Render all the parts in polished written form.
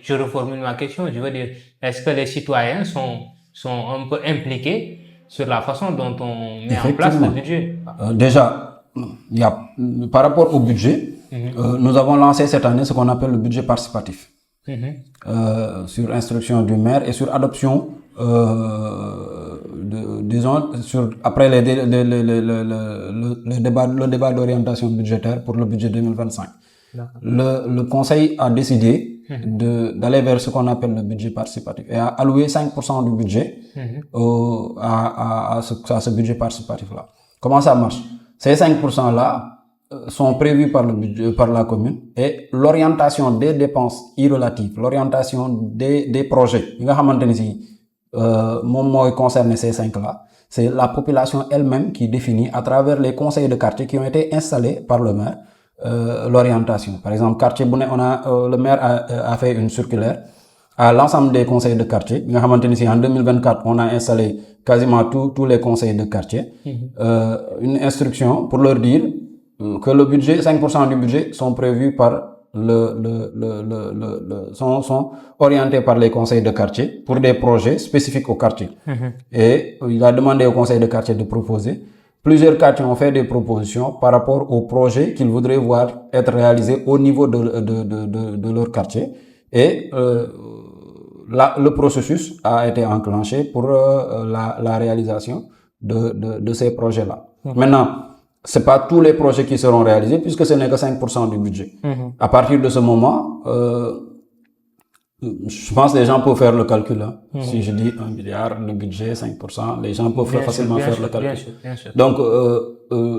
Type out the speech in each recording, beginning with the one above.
Je reformule ma question, je veux dire, est-ce que les citoyens sont un peu impliqués sur la façon dont on met en place le budget? Déjà, il y a, par rapport au budget, nous avons lancé cette année ce qu'on appelle le budget participatif. Sur instruction du maire et sur adoption, disons, après le débat d'orientation budgétaire pour le budget 2025. Le Conseil a décidé d'aller vers ce qu'on appelle le budget participatif et a alloué 5% du budget à ce budget participatif-là. Comment ça marche? Ces 5%-là sont prévus par la commune et l'orientation des dépenses irrelatives, l'orientation des projets, concerné ces 5-là, c'est la population elle-même qui définit à travers les conseils de quartier qui ont été installés par le maire l'orientation. Par exemple, quartier Bouné, le maire a fait une circulaire à l'ensemble des conseils de quartier. En 2024, on a installé quasiment tous les conseils de quartier. Une instruction pour leur dire que le budget, 5% du budget sont prévus par sont orientés par les conseils de quartier pour des projets spécifiques au quartier. Et il a demandé au conseil de quartier de proposer. Plusieurs quartiers ont fait des propositions par rapport aux projets qu'ils voudraient voir être réalisés au niveau de leur quartier. Et le processus a été enclenché pour la réalisation de ces projets-là. Maintenant, c'est pas tous les projets qui seront réalisés puisque ce n'est que 5% du budget. À partir de ce moment, je pense que les gens peuvent faire le calcul. Si je dis 1 milliard, le budget, 5%, les gens peuvent facilement faire le calcul. Bien sûr. Donc,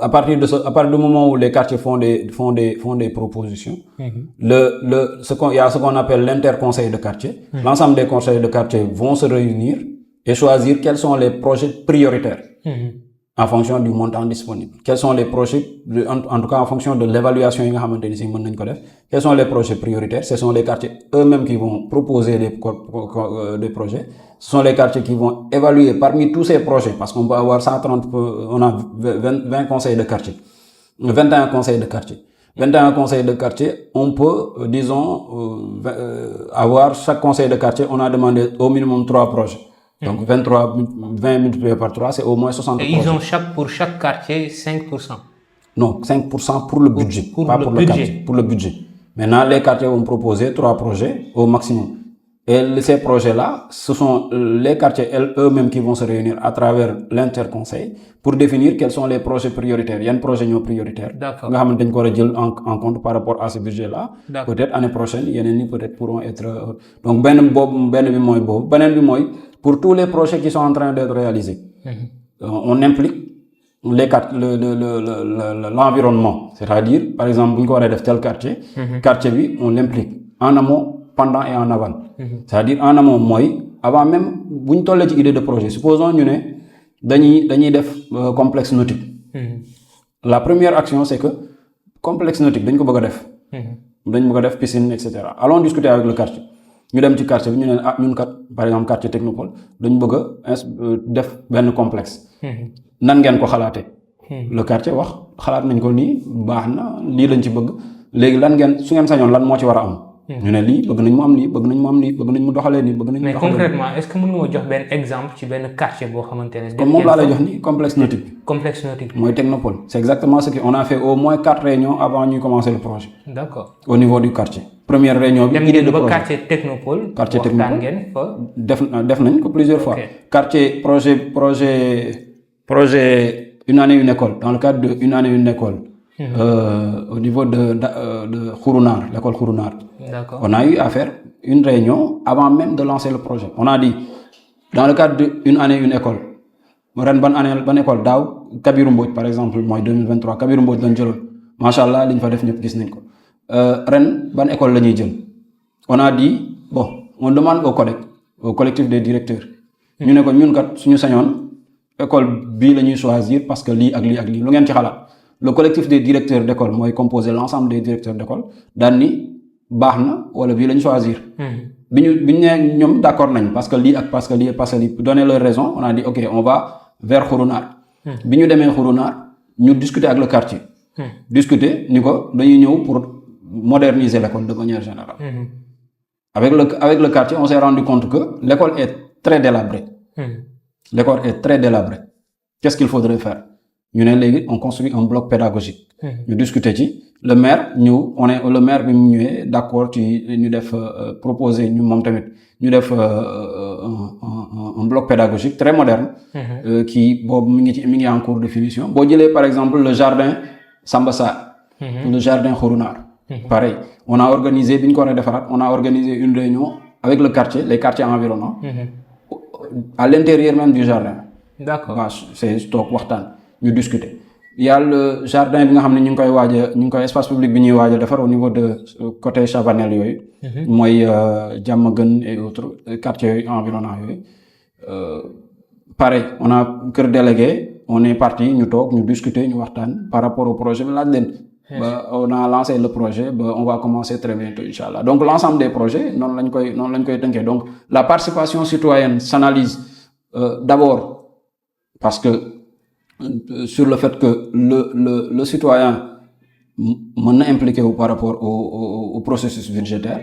à partir du moment où les quartiers font des propositions, il y a ce qu'on appelle l'interconseil de quartier. L'ensemble des conseils de quartier vont se réunir et choisir quels sont les projets prioritaires. En fonction du montant disponible. Quels sont les projets, en tout cas en fonction de l'évaluation, quels sont les projets prioritaires? Ce sont les quartiers eux-mêmes qui vont proposer des projets. Ce sont les quartiers qui vont évaluer parmi tous ces projets, parce qu'on peut avoir 130, on a 20 conseils de quartier, 21 conseils de quartier. 21 conseils de quartier, on peut, disons, avoir chaque conseil de quartier, on a demandé au minimum 3 projets. Donc 20 multiplié par 3, c'est au moins 60 projets. Et ils ont pour chaque quartier 5%. Non, 5% pour le budget, pas pour le quartier, pour le budget. Maintenant, les quartiers vont proposer 3 projets au maximum. Et ces projets-là, ce sont les quartiers eux-mêmes qui vont se réunir à travers l'interconseil pour définir quels sont les projets prioritaires. Il y a un projet non prioritaire. D'accord. Nous avons en compte par rapport à ce budget-là. Peut-être l'année prochaine, il y en a peut-être pourront être. Donc, pour tous les projets qui sont en train d'être réalisés, on implique l'environnement. C'est-à-dire, par exemple, nous avons tel quartier, on l'implique en amont, pendant et en aval. C'est-à-dire, en amont, avant même, si nous avons une idée de projet, supposons que nous avons un complexe nautique. La première action, c'est que complexe nautique, nous avons une piscine, etc. Allons discuter avec le quartier. Nous avons un quartier, par exemple, quartier Technopole, nous avons un complexe. Nous avons le quartier, nous avons un mais concrètement, est-ce que nous avons un exemple sur un quartier comme complexe nautique. Complexe nautique. Moi, Technopole. C'est exactement ce qu'on a fait au moins 4 réunions avant de commencer le projet. D'accord. Au niveau du quartier. Première réunion, idée de projet. Quartier Technopole. Quartier Technopole. Plusieurs fois. Quartier, projet une année, une école. Dans le cadre de une année, une école. Au niveau de Khourounar, l'école Khourounar. On a eu à faire une réunion avant même de lancer le projet. On a dit, dans le cadre d'une année, une école, bonne école, Kabirou Mbodj, par exemple, moi, 2023, Kabirou Mbodj, Machallah, liñ fa def ñep gis nañ ko. Ren, bonne école la ñuy jël. On a dit, bon, on demande au collectif des directeurs. Ñu ne ko ñun kat suñu sañoon école bii la ñuy choisir parce que lii ak lii ak lii lu ngeen ci xalaat. Le collectif des directeurs d'école mooy composé l'ensemble des directeurs d'école daan ni baax na wala bii lañ choisir. bi ñu nee ñoom d'accord nañ parce que lii donner leur raison on a dit ok on va vers Khourounar. bi ñu demee Khourounar ñu discuter avec le quartier. discuter ni ko dañuy ñëw pour moderniser l'école de manière générale. Avec le quartier, on s'est rendu compte que l'école est très délabrée. L'école est très délabrée. Qu'est-ce qu'il faudrait faire? On construit un bloc pédagogique. Nous discutons. Le maire, le maire est d'accord, nous proposer, nous un bloc pédagogique très moderne, qui est en cours de finition. Par exemple, le jardin Sambassa, le jardin Khourounar. Pareil. On a organisé une réunion avec le quartier, les quartiers environnants, à l'intérieur même du jardin. D'accord. C'est stock waxtan, ñu discuter. Il y a le jardin bi nga xamné ñu ngi koy espace public bi ñuy waja défar au niveau de côté Chavanel yoy. Moy Diamaguène et autres quartiers environnants yoy. Pareil, on a cœur délégué, on est parti, ñu tok, ñu discuter, ñu waxtan par rapport au projet on a lancé le projet, on va commencer très bientôt inchallah. Donc l'ensemble des projets non lañ koy tënkee. Donc la participation citoyenne s'analyse d'abord parce que sur le fait que le citoyen mën impliqué par rapport au processus budgétaire.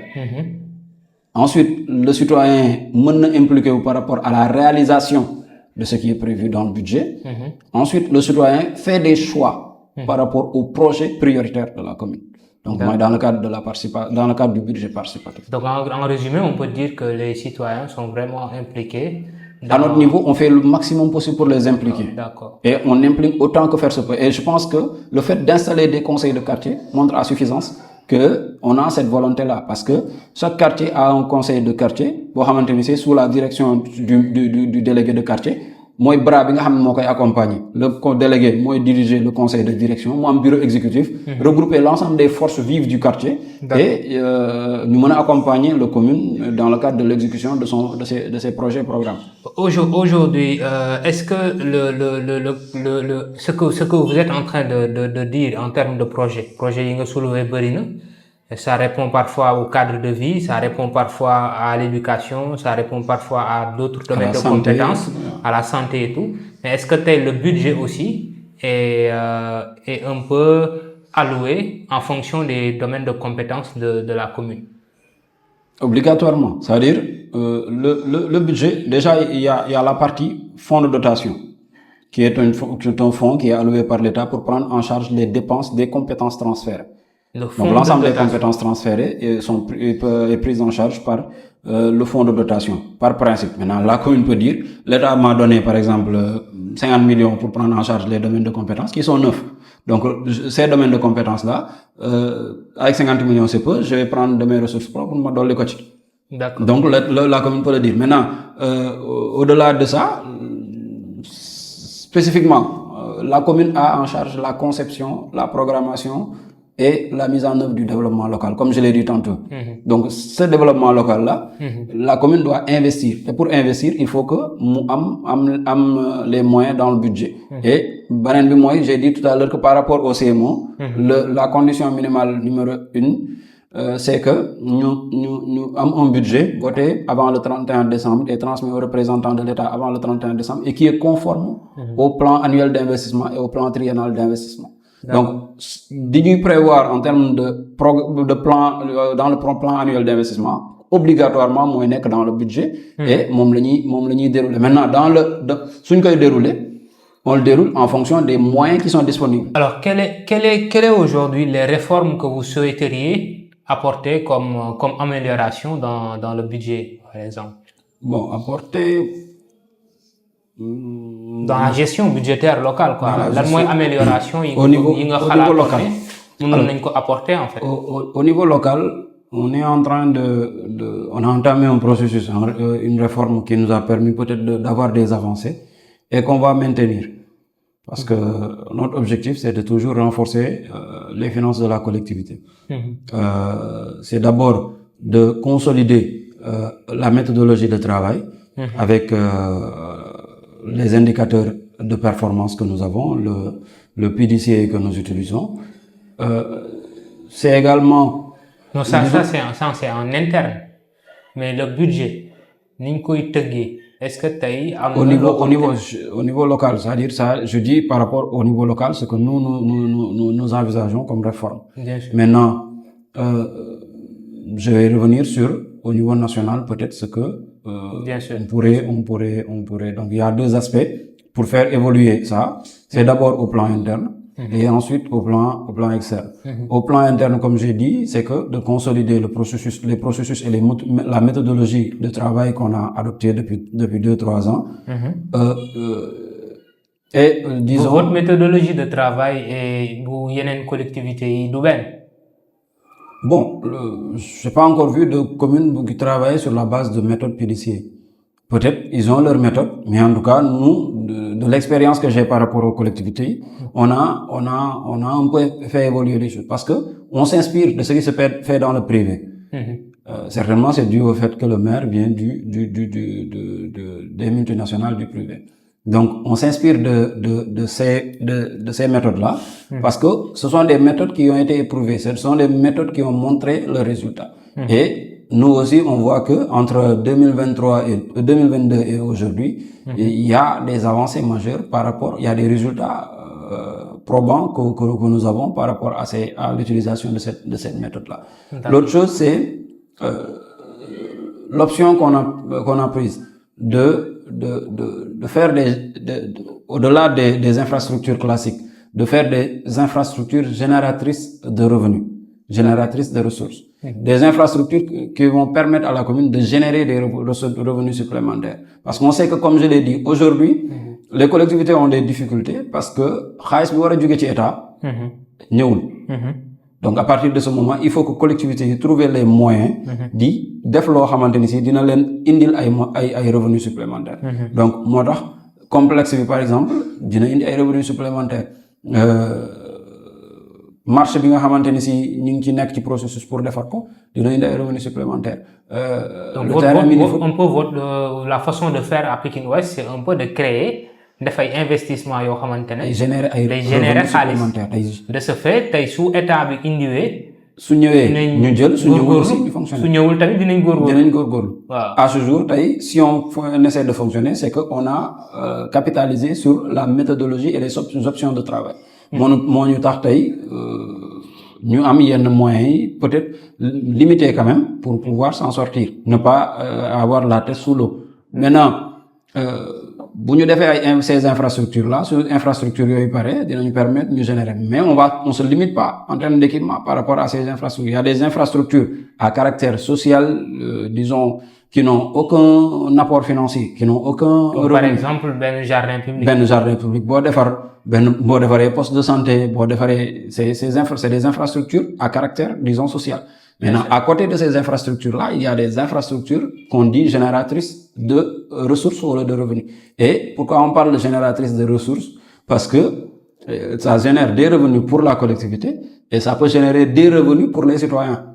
Ensuite, le citoyen mën impliqué par rapport à la réalisation de ce qui est prévu dans le budget. Ensuite, le citoyen fait des choix par rapport aux projets prioritaires de la commune. Donc, dans le cadre de la participation, dans le cadre du budget participatif. Donc, en résumé, on peut dire que les citoyens sont vraiment impliqués. À notre niveau, on fait le maximum possible pour les impliquer. D'accord. Et on implique autant que faire se peut. Et je pense que le fait d'installer des conseils de quartier montre à suffisance que on a cette volonté-là. Parce que chaque quartier a un conseil de quartier, sous la direction du délégué de quartier. Moi, bras bi nga xam mo koy accompagner. Le délégué, moi diriger le conseil de direction, moi un bureau exécutif, regrouper l'ensemble des forces vives du quartier et nous mener accompagner la commune dans le cadre de l'exécution de ses projets et programmes. Aujourd'hui, est-ce que ce que vous êtes en train de dire en termes de projet yi nga soulevé bari na, ça répond parfois au cadre de vie, ça répond parfois à l'éducation, ça répond parfois à d'autres domaines de compétences, à la santé et tout. Mais est-ce que le budget aussi est un peu alloué en fonction des domaines de compétences de la commune? Obligatoirement. C'est-à-dire, le budget, déjà, il y a la partie fonds de dotation, qui est un fonds qui est alloué par l'État pour prendre en charge les dépenses des compétences transférées. Donc l'ensemble des compétences transférées est prise en charge par le fonds de dotation, par principe. Maintenant, la commune peut dire, l'État m'a donné par exemple 50 millions pour prendre en charge les domaines de compétences qui sont neufs. Donc ces domaines de compétences-là, avec 50 millions c'est peu, je vais prendre de mes ressources propres pour me donner le coach. D'accord. Donc la commune peut le dire. Maintenant, au-delà de ça, spécifiquement, la commune a en charge la conception, la programmation et la mise en œuvre du développement local, comme je l'ai dit tantôt. Donc, ce développement local-là, la commune doit investir. Et pour investir, il faut que nous ayons les moyens dans le budget. Et, j'ai dit tout à l'heure que par rapport au CMO, la condition minimale numéro 1, c'est que nous avons un budget voté avant le 31 décembre et transmis aux représentants de l'État avant le 31 décembre et qui est conforme au plan annuel d'investissement et au plan triennal d'investissement. Donc, d'y prévoir en termes de plan, dans le plan annuel d'investissement, obligatoirement, moi, n'est que dans le budget, et mon déroulé. Maintenant, si on dérouler, on le déroule en fonction des moyens qui sont disponibles. Alors, quelle est aujourd'hui les réformes que vous souhaiteriez apporter comme amélioration dans le budget, par exemple? Bon, apporter, dans la gestion budgétaire locale, quoi. La moindre amélioration, au niveau local. Apporter, en fait. Au niveau local, on est en train on a entamé un processus, une réforme qui nous a permis peut-être d'avoir des avancées et qu'on va maintenir. Parce que notre objectif, c'est de toujours renforcer les finances de la collectivité. C'est d'abord de consolider la méthodologie de travail avec les indicateurs de performance que nous avons, le PDCA que nous utilisons. C'est également... Non, ça c'est en interne. Mais le budget, est-ce que au niveau local, c'est-à-dire ça, je dis par rapport au niveau local, ce que nous envisageons comme réforme. Bien sûr. Maintenant, je vais revenir sur au niveau national, peut-être ce que Bien sûr. on pourrait. Donc il y a deux aspects pour faire évoluer ça. C'est d'abord au plan interne et ensuite au plan externe. Au plan interne, comme j'ai dit, c'est que de consolider les processus et la méthodologie de travail qu'on a adopté depuis 2-3 ans. Et disons. Votre méthodologie de travail et vous y a une collectivité d'Ouben. Bon, j'ai pas encore vu de communes qui travaillent sur la base de méthodes PDCA. Peut-être ils ont leur méthode, mais en tout cas nous, de l'expérience que j'ai par rapport aux collectivités, on a un peu fait évoluer les choses parce que on s'inspire de ce qui se fait dans le privé. Certainement, c'est dû au fait que le maire vient des multinationales du privé. Donc, on s'inspire de ces méthodes-là, parce que ce sont des méthodes qui ont été éprouvées, ce sont des méthodes qui ont montré le résultat. Et nous aussi, on voit que entre 2022 et aujourd'hui, il y a des avancées majeures il y a des résultats probants que nous avons par rapport à l'utilisation de cette méthode-là. L'autre chose, c'est l'option qu'on a prise de faire au-delà des infrastructures classiques, de faire des infrastructures génératrices de revenus, génératrices de ressources. Des infrastructures qui vont permettre à la commune de générer des revenus supplémentaires. Parce qu'on sait que, comme je l'ai dit, aujourd'hui, les collectivités ont des difficultés parce que xaalis bi war a jóge ci état ñëwul. Donc à partir de ce moment, il faut que collectivités trouvent les moyens di def loo xamante ni si dina leen indil ay revenus supplémentaires. Donc moo tax complexe bi par exemple dina indi ay revenus supplémentaires. Marché bi nga xamante ni si ñu ngi ci nekk ci processus pour defar ko dina indi ay revenus supplémentaires. Donc la façon de faire à Pikine Ouest, c'est un peu de créer dafay investissement yoo xamante ne. day générer ay revenus supplémentaires. De ce fait tey su état bi indiwee. su ñëwee ñu jël su ñëwul aussi ñu fonctionner. su ñëwul tamit dinañ góorgóorlu. Waaw. À ce jour tey si on essaie de fonctionner c'est que on a capitalisé sur la méthodologie et les options de travail. moo ñu tax tey ñu am yenn moyens yi peut-être limités quand même pour pouvoir s'en sortir. Ne pas avoir la tête sous l'eau. Maintenant bu ñu defee ces infrastructures là sur infrastructures yooyu pare dinañu permettre ñu générer mais on se limite pas en termes d'équipement par rapport à ces infrastructures. Il y a des infrastructures à caractère social disons qui n'ont aucun apport financier, qui n'ont aucun revenu. Par exemple benn jardin public boo defaree poste de santé boo defaree c'est des infrastructures à caractère disons social. Maintenant, à côté de ces infrastructures-là, il y a des infrastructures qu'on dit génératrices de ressources ou de revenus. Et pourquoi on parle de génératrices de ressources? Parce que ça génère des revenus pour la collectivité et ça peut générer des revenus pour les citoyens.